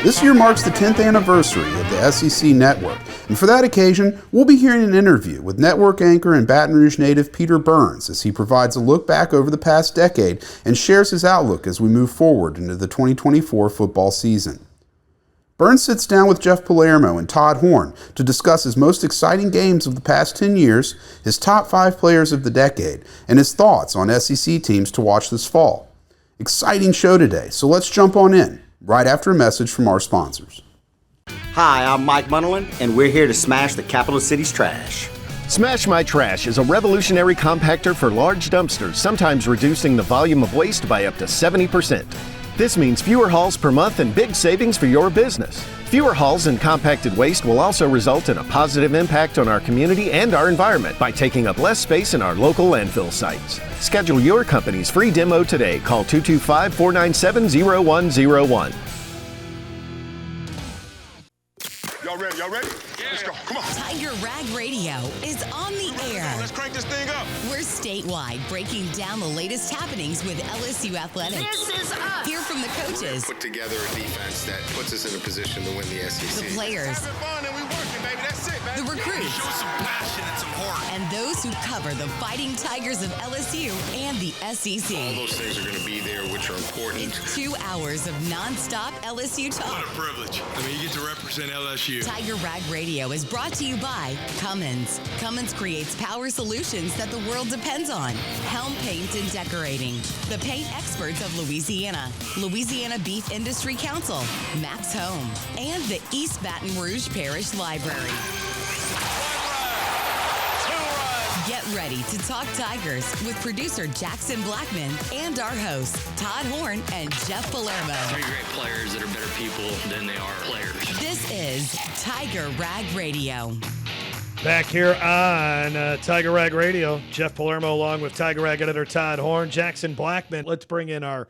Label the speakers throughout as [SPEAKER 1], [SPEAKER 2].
[SPEAKER 1] This year marks the 10th anniversary of the SEC Network, and for that occasion, we'll be hearing an interview with network anchor and Baton Rouge native Peter Burns as he provides a look back over the past decade and shares his outlook as we move forward into the 2024 football season. Burns sits down with Jeff Palermo and Todd Horne to discuss his most exciting games of the past 10 years, his top 5 players of the decade, and his thoughts on SEC teams to watch this fall. Exciting show today, so let's jump on in, right after a message from our sponsors.
[SPEAKER 2] Hi, I'm Mike Munnerlin, and we're here to smash the capital city's trash.
[SPEAKER 3] Smash My Trash is a revolutionary compactor for large dumpsters, sometimes reducing the volume of waste by up to 70%. This means fewer hauls per month and big savings for your business. Fewer hauls and compacted waste will also result in a positive impact on our community and our environment by taking up less space in our local landfill sites. Schedule your company's free demo today. Call 225-497-0101.
[SPEAKER 4] Y'all ready? Yeah. Let's go. Come on.
[SPEAKER 5] Tiger Rag Radio is on the air.
[SPEAKER 4] Let's crank this thing up.
[SPEAKER 5] We're statewide, breaking down the latest happenings with LSU athletics.
[SPEAKER 6] This is us.
[SPEAKER 5] Hear from the coaches.
[SPEAKER 7] Put together a defense that puts us in a position to win the SEC.
[SPEAKER 5] The players.
[SPEAKER 4] Having fun and we working, baby. That's it, man.
[SPEAKER 5] The recruits.
[SPEAKER 4] Show some passion and some heart.
[SPEAKER 5] And those who cover the Fighting Tigers of LSU and the SEC.
[SPEAKER 7] All those things are going to be there, which are important.
[SPEAKER 5] It's 2 hours of nonstop LSU talk.
[SPEAKER 4] What a privilege. I mean, you get to represent LSU.
[SPEAKER 5] Tiger Rag Radio is brought to you by Cummins. Cummins creates power solutions that the world depends on. Helm Paint and Decorating. The paint experts of Louisiana. Louisiana Beef Industry Council. Max Home. And the East Baton Rouge Parish Library. Get ready to talk Tigers with producer Jackson Blackman and our hosts, Todd Horne and Jeff Palermo.
[SPEAKER 8] 3 great players that are better people than they are players.
[SPEAKER 5] This is Tiger Rag Radio.
[SPEAKER 9] Back here on Tiger Rag Radio, Jeff Palermo along with Tiger Rag editor Todd Horne, Jackson Blackman. Let's bring in our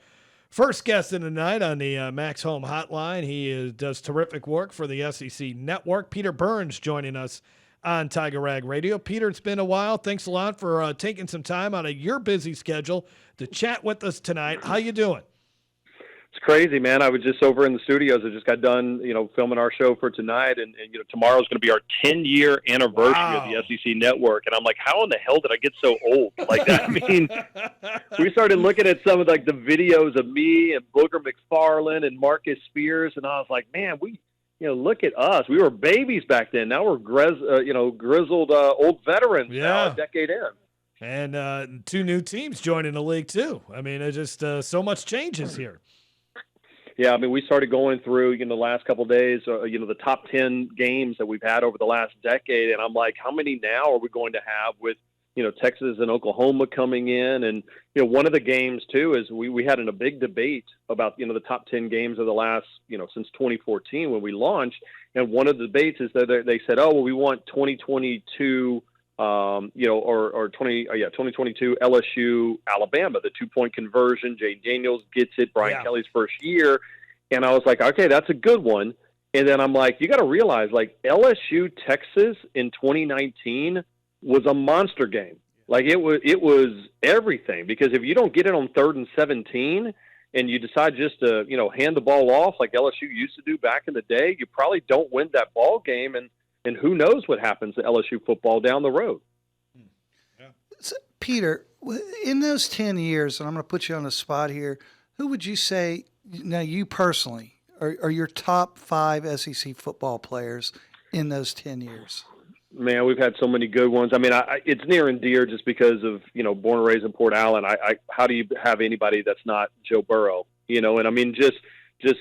[SPEAKER 9] first guest in the night on the Max Home Hotline. He does terrific work for the SEC Network. Peter Burns joining us on Tiger Rag Radio. Peter, it's been a while. Thanks a lot for taking some time out of your busy schedule to chat with us tonight. How you doing?
[SPEAKER 10] It's crazy, man. I was just over in the studios. I just got done, filming our show for tonight, and tomorrow's going to be our 10-year anniversary of the SEC Network. And I'm like, how in the hell did I get so old? Like that. I mean, we started looking at some of the videos of me and Booger McFarland and Marcus Spears, and I was like, man, look at us. We were babies back then. Now we're grizzled old veterans now, a decade in.
[SPEAKER 9] And 2 new teams joining the league too. I mean, it's just so much changes here.
[SPEAKER 10] Yeah, I mean, we started going through, the last couple of days, the top 10 games that we've had over the last decade, and I'm like, how many now are we going to have with, Texas and Oklahoma coming in? And, one of the games, too, is we had a big debate about, the top 10 games of the last, since 2014 when we launched, and one of the debates is that they said, oh, well, we want 2022 2022 LSU, Alabama, the 2-point conversion. Jay Daniels gets it, Brian Kelly's first year. And I was like, okay, that's a good one. And then I'm like, you got to realize, LSU, Texas in 2019 was a monster game. It was everything, because if you don't get it on 3rd and 17 and you decide just to, hand the ball off like LSU used to do back in the day, you probably don't win that ball game. And who knows what happens to LSU football down the road.
[SPEAKER 6] Yeah. So, Peter, in those 10 years, and I'm going to put you on the spot here, who would you say, now you personally, are your top 5 SEC football players in those 10 years?
[SPEAKER 10] Man, we've had so many good ones. I mean, it's near and dear just because of, born and raised in Port Allen. How do you have anybody that's not Joe Burrow? And I mean, just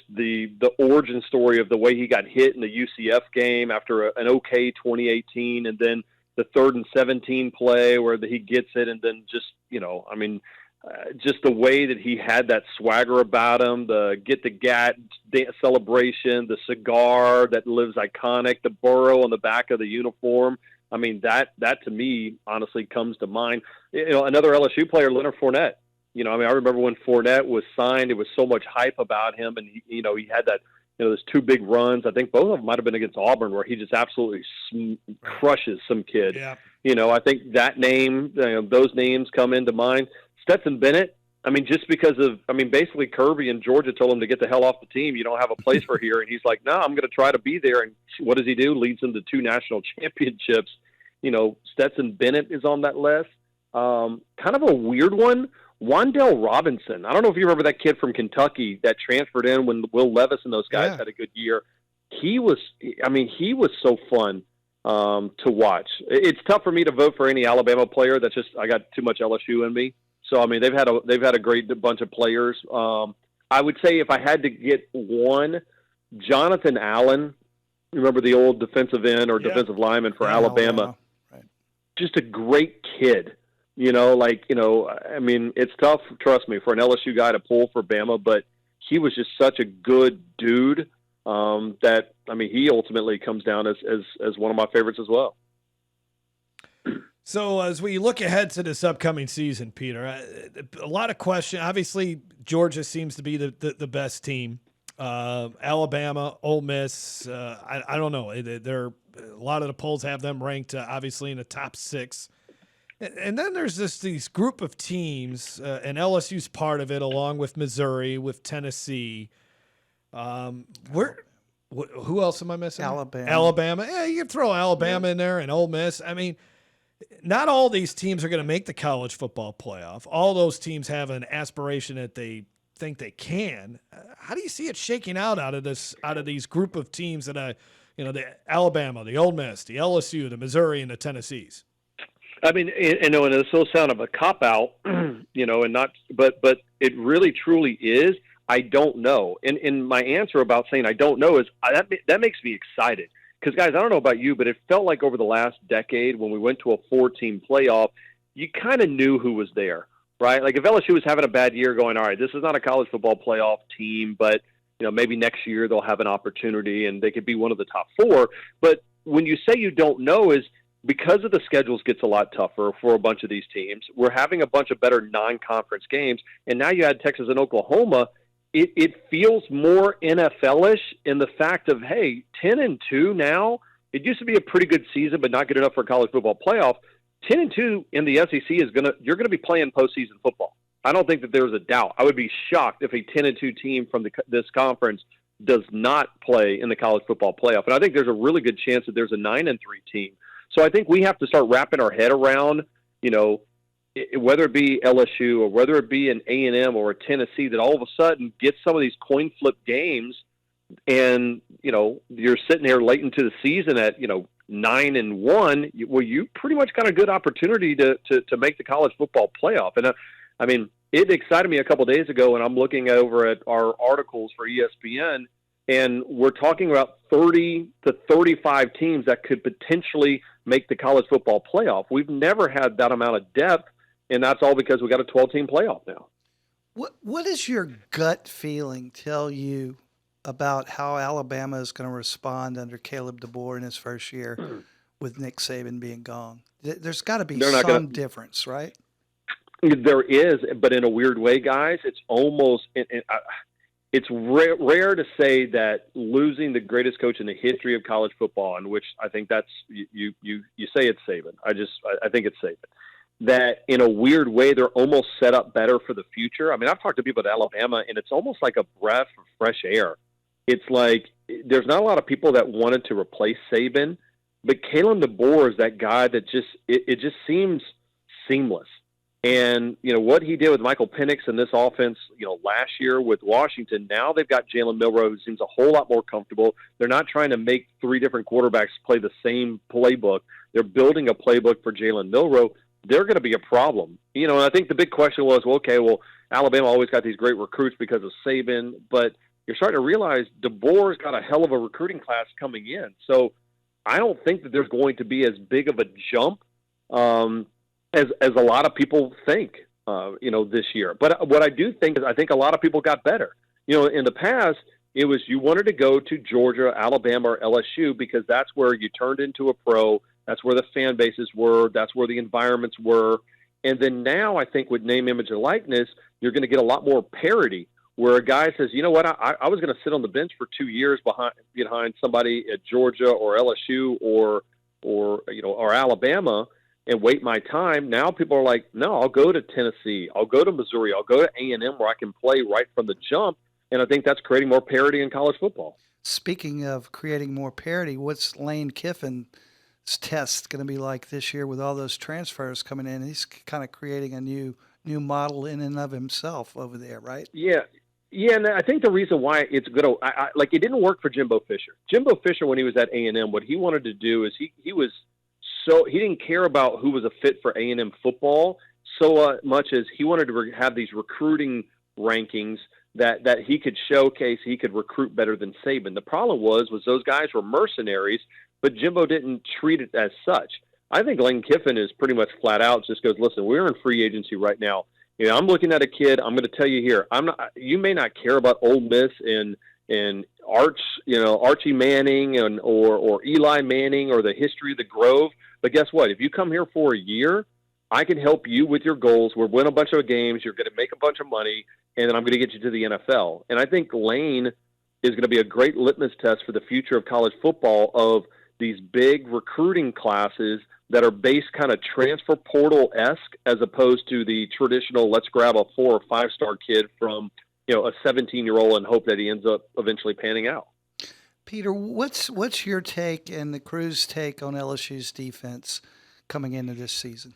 [SPEAKER 10] the origin story of the way he got hit in the UCF game after an okay 2018, and then the 3rd and 17 play where he gets it, and then just the way that he had that swagger about him, the get the gat celebration, the cigar that lives iconic, the Burrow on the back of the uniform. I mean, that to me honestly comes to mind. Another LSU player, Leonard Fournette. I remember when Fournette was signed, it was so much hype about him, and he had that, those 2 big runs. I think both of them might have been against Auburn, where he just absolutely crushes some kid. Yeah. I think that name, those names come into mind. Stetson Bennett, I mean, just because of, basically Kirby and Georgia told him to get the hell off the team. You don't have a place for here. And he's like, no, I'm going to try to be there. And what does he do? Leads them to 2 national championships. Stetson Bennett is on that list. Kind of a weird one. Wandale Robinson. I don't know if you remember that kid from Kentucky that transferred in when Will Levis and those guys had a good year. He was so fun to watch. It's tough for me to vote for any Alabama player. That's just, I got too much LSU in me. So, they've had a great bunch of players. I would say if I had to get one, Jonathan Allen, remember the old defensive end or defensive lineman for Alabama.
[SPEAKER 6] Right.
[SPEAKER 10] Just a great kid. It's tough, trust me, for an LSU guy to pull for Bama, but he was just such a good dude that he ultimately comes down as one of my favorites as well.
[SPEAKER 9] So as we look ahead to this upcoming season, Peter, a lot of questions. Obviously, Georgia seems to be the best team. Alabama, Ole Miss, I don't know. A lot of the polls have them ranked obviously in the top 6. And then there's these group of teams, and LSU's part of it, along with Missouri, with Tennessee. Who else am I missing? Alabama. Yeah, you can throw Alabama in there and Ole Miss. Not all these teams are going to make the college football playoff. All those teams have an aspiration that they think they can. How do you see it shaking out of these group of teams that the Alabama, the Ole Miss, the LSU, the Missouri, and the Tennessees?
[SPEAKER 10] And this will sound of a cop out, and not, but it really truly is. I don't know. And my answer about saying I don't know is that makes me excited. Because, guys, I don't know about you, but it felt like over the last decade when we went to a 4-team playoff, you kind of knew who was there, right? Like if LSU was having a bad year going, all right, this is not a college football playoff team, but maybe next year they'll have an opportunity and they could be one of the top 4. But when you say you don't know is because of the schedules gets a lot tougher for a bunch of these teams. We're having a bunch of better non-conference games, and now you add Texas and Oklahoma. It feels more NFL-ish in the fact of, hey, 10-2 now. It used to be a pretty good season, but not good enough for a college football playoff. 10-2 in the SEC you're going to be playing postseason football. I don't think that there's a doubt. I would be shocked if a 10-2 team from this conference does not play in the college football playoff. And I think there's a really good chance that there's a 9-3 team. So I think we have to start wrapping our head around, whether it be LSU or whether it be an A&M or a Tennessee, that all of a sudden gets some of these coin flip games, and you're sitting here late into the season at 9-1. Well, you pretty much got a good opportunity to make the college football playoff. And it excited me a couple of days ago, and I'm looking over at our articles for ESPN, and we're talking about 30 to 35 teams that could potentially make the college football playoff. We've never had that amount of depth, and that's all because we got a 12-team playoff now.
[SPEAKER 6] What does your gut feeling tell you about how Alabama is going to respond under Caleb DeBoer in his first year with Nick Saban being gone? There's got to be some difference, right?
[SPEAKER 10] There is, but in a weird way, guys. It's almost it's rare to say that losing the greatest coach in the history of college football, in which I think that's you say it's Saban. I think it's Saban. That in a weird way, they're almost set up better for the future. I've talked to people at Alabama, and it's almost like a breath of fresh air. It's like there's not a lot of people that wanted to replace Saban, but Caleb DeBoer is that guy that it just seems seamless. And, what he did with Michael Penix in this offense, last year with Washington, now they've got Jalen Milroe, who seems a whole lot more comfortable. They're not trying to make 3 different quarterbacks play the same playbook. They're building a playbook for Jalen Milroe. They're going to be a problem. And I think the big question was, Alabama always got these great recruits because of Saban, but you're starting to realize DeBoer's got a hell of a recruiting class coming in. So I don't think that there's going to be as big of a jump as a lot of people think, this year. But what I do think is I think a lot of people got better. In the past, it was you wanted to go to Georgia, Alabama, or LSU because that's where you turned into a pro. That's where the fan bases were. That's where the environments were. And then now I think with name, image, and likeness, you're going to get a lot more parity where a guy says, you know what, I was going to sit on the bench for 2 years behind somebody at Georgia or LSU or Alabama. and wait my time. Now people are like, no, I'll go to Tennessee. I'll go to Missouri. I'll go to A&M where I can play right from the jump. And I think that's creating more parity in college football.
[SPEAKER 6] Speaking of creating more parity, what's Lane Kiffin's test going to be like this year with all those transfers coming in? He's kind of creating a new model in and of himself over there, right?
[SPEAKER 10] Yeah. Yeah, and I think the reason why it's good, like it didn't work for Jimbo Fisher. Jimbo Fisher, when he was at A&M, what he wanted to do is he didn't care about who was a fit for A&M football so much as he wanted to have these recruiting rankings that he could showcase he could recruit better than Saban. The problem was those guys were mercenaries, but Jimbo didn't treat it as such. I think Lane Kiffin is pretty much flat out just goes, listen, we're in free agency right now. I'm looking at a kid. I'm going to tell you here. You may not care about Ole Miss and Archie Manning or Eli Manning or the history of the Grove, but guess what? If you come here for a year, I can help you with your goals. We'll win a bunch of games. You're going to make a bunch of money, and then I'm going to get you to the NFL. And I think Lane is going to be a great litmus test for the future of college football of these big recruiting classes that are based kind of transfer portal-esque as opposed to the traditional let's grab a 4 or 5-star kid from a 17-year-old and hope that he ends up eventually panning out.
[SPEAKER 6] Peter, what's your take and the crew's take on LSU's defense coming into this season?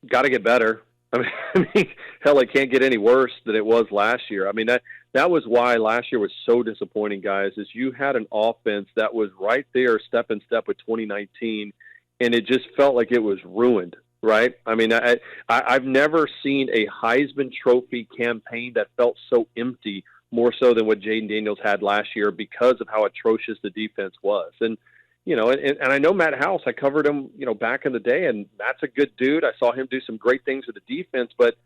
[SPEAKER 10] Got to get better. I mean, hell, it can't get any worse than it was last year. I mean, that was why last year was so disappointing, guys, is you had an offense that was right there step in step with 2019, and it just felt like it was ruined, right? I mean, I've never seen a Heisman Trophy campaign that felt so empty, more so than what Jaden Daniels had last year because of how atrocious the defense was. And and I know Matt House. I covered him, back in the day, and Matt's a good dude. I saw him do some great things with the defense, but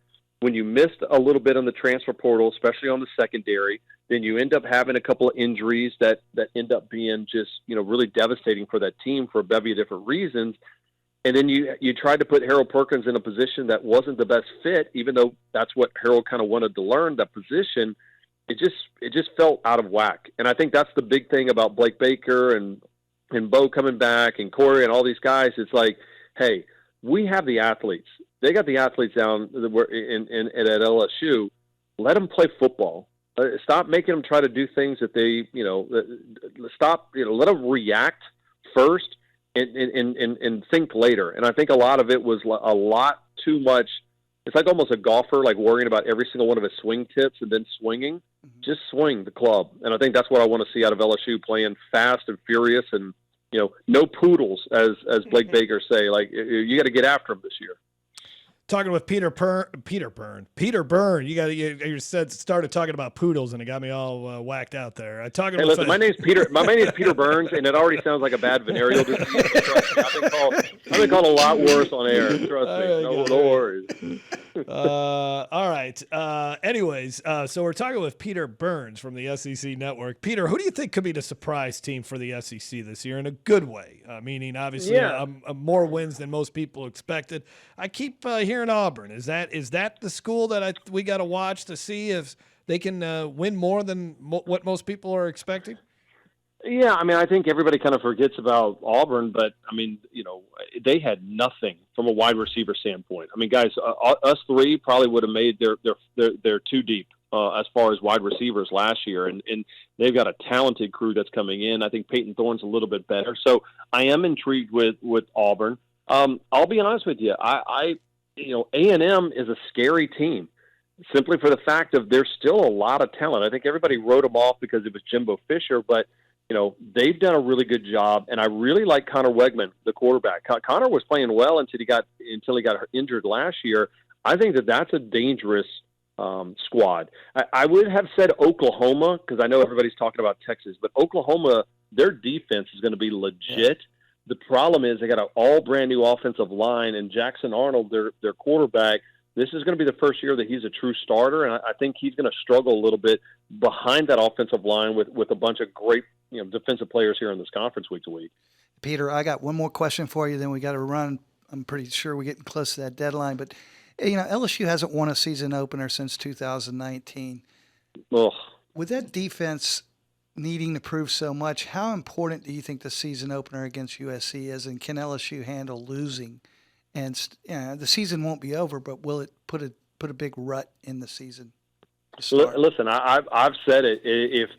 [SPEAKER 10] when you missed a little bit on the transfer portal, especially on the secondary, then you end up having a couple of injuries that end up being just, really devastating for that team for a bevy of different reasons. And then you tried to put Harold Perkins in a position that wasn't the best fit, even though that's what Harold kind of wanted to learn, that position. It just felt out of whack. And I think that's the big thing about Blake Baker and Bo coming back and Corey and all these guys. It's like, hey, we have the athletes. They got the athletes down at LSU. Let them play football. Stop making them try to do things that they, stop, let them react first and think later. And I think a lot of it was a lot too much. It's like almost a golfer, like worrying about every single one of his swing tips and then swinging. Mm-hmm. Just swing the club. And I think that's what I want to see out of LSU, playing fast and furious and, no poodles, as Blake Baker say. Like, you got to get after them this year.
[SPEAKER 9] Talking with Peter Byrne. You started talking about poodles, and it got me all whacked out there.
[SPEAKER 10] Listen, my name's Peter. My name is Peter Burns, and it already sounds like a bad venereal disease. Trust me, I've been called a lot worse on air. Trust me, no worries.
[SPEAKER 9] All right. Anyways, so we're talking with Peter Burns from the SEC Network. Peter, who do you think could be the surprise team for the SEC this year in a good way? Meaning, obviously, more wins than most people expected. I keep hearing Auburn. Is that the school that we got to watch to see if they can win more than what most people are expecting?
[SPEAKER 10] Yeah, I mean, I think everybody kind of forgets about Auburn, but I mean, they had nothing from a wide receiver standpoint. I mean, guys, us three probably would have made their too deep as far as wide receivers last year, and they've got a talented crew that's coming in. I think Peyton Thorne's a little bit better, so I am intrigued with Auburn. I'll be honest with you, A&M is a scary team, simply for the fact of there's still a lot of talent. I think everybody wrote them off because it was Jimbo Fisher, but they've done a really good job, and I really like Connor Wegman, the quarterback. Connor was playing well until he got injured last year. I think that's a dangerous squad. I would have said Oklahoma, because I know everybody's talking about Texas, but Oklahoma, their defense is going to be legit. Yeah. The problem is they got an all brand new offensive line, and Jackson Arnold, their quarterback. This is going to be the first year that he's a true starter, and I think he's going to struggle a little bit behind that offensive line with a bunch of great defensive players here in this conference week to week.
[SPEAKER 6] Peter, I got one more question for you, then we got to run. I'm pretty sure we're getting close to that deadline, but LSU hasn't won a season opener since 2019.
[SPEAKER 10] Ugh.
[SPEAKER 6] With that defense needing to prove so much, how important do you think the season opener against USC is, and can LSU handle losing and the season won't be over, but will it put a big rut in the season?
[SPEAKER 10] Listen, I've said it. If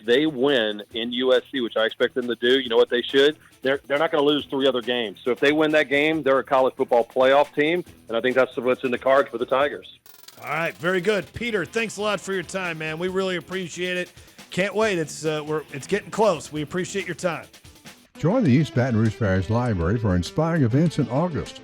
[SPEAKER 10] they win in USC, which I expect them to do, you know what they should? They're not going to lose 3 other games. So if they win that game, they're a college football playoff team, and I think that's what's in the cards for the Tigers.
[SPEAKER 9] All right, very good, Peter. Thanks a lot for your time, man. We really appreciate it. Can't wait. It's getting close. We appreciate your time.
[SPEAKER 11] Join the East Baton Rouge Parish Library for inspiring events in August.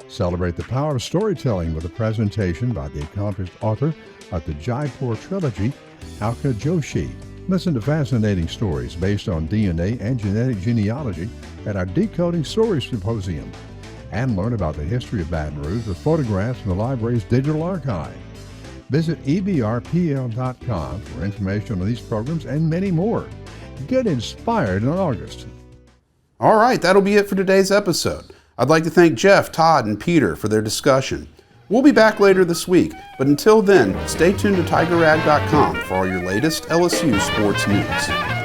[SPEAKER 11] Celebrate the power of storytelling with a presentation by the accomplished author of the Jaipur trilogy, Alka Joshi. Listen to fascinating stories based on DNA and genetic genealogy at our Decoding Stories Symposium. And learn about the history of Baton Rouge with photographs from the library's digital archive. Visit ebrpl.com for information on these programs and many more. Get inspired in August.
[SPEAKER 1] All right, that'll be it for today's episode. I'd like to thank Jeff, Todd, and Peter for their discussion. We'll be back later this week, but until then, stay tuned to TigerRag.com for all your latest LSU sports news.